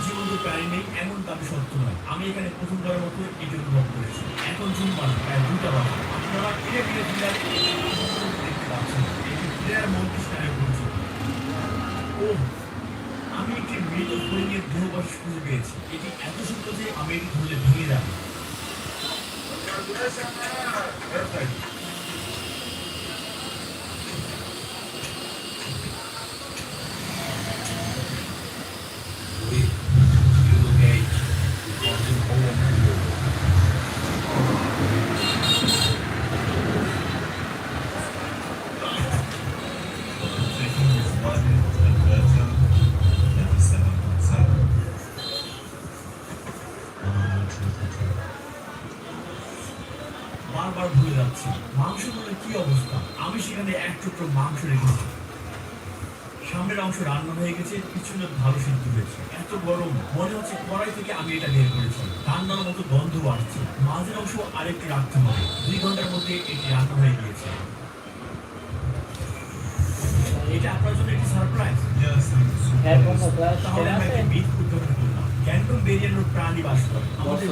জীবন্ত প্রাণী নেই এমন দাবি সত্য নয়। আমি এখানে প্রথমবারের মতো এটি অনুভব করেছি। এখন জুম্মান প্রায় 2টা বাজে। আপনারা ধীরে ধীরে দেখতে পাচ্ছেন এটি প্লেয়ার মন্ত্রী স্নায়ু করছে। ও, আমি একটি মৃত হরিণের দেহবশ খুঁজে পেয়েছি। এটি এত সুন্দর যে আমি এটি ধরলে ভেঙে যাবে। বারবার ভুলে যাচ্ছি মাংসগুলোর কি অবস্থা। আমি সেখানে এক টুকরো মাংস রেখেছি। সামনের অংশ রান্না হয়ে গেছে, পিছনে ভালো সিদ্ধ হয়েছে। এত গরম মনে হচ্ছে কড়াই থেকে আমি এটা বের করেছি। রান্নার মতো গন্ধ আসছে। মাঝের অংশ আরেকটু রাখতে হবে। 2 ঘন্টার মধ্যে এটি রান্না হয়ে গিয়েছে। এটা আপনার জন্য একটি সারপ্রাইজ। তাহলে আমরা একটা মিথ উদ্যোগ করলাম। ক্যান্টন বেরিয়ানোর প্রাণী বাস করে আমাদের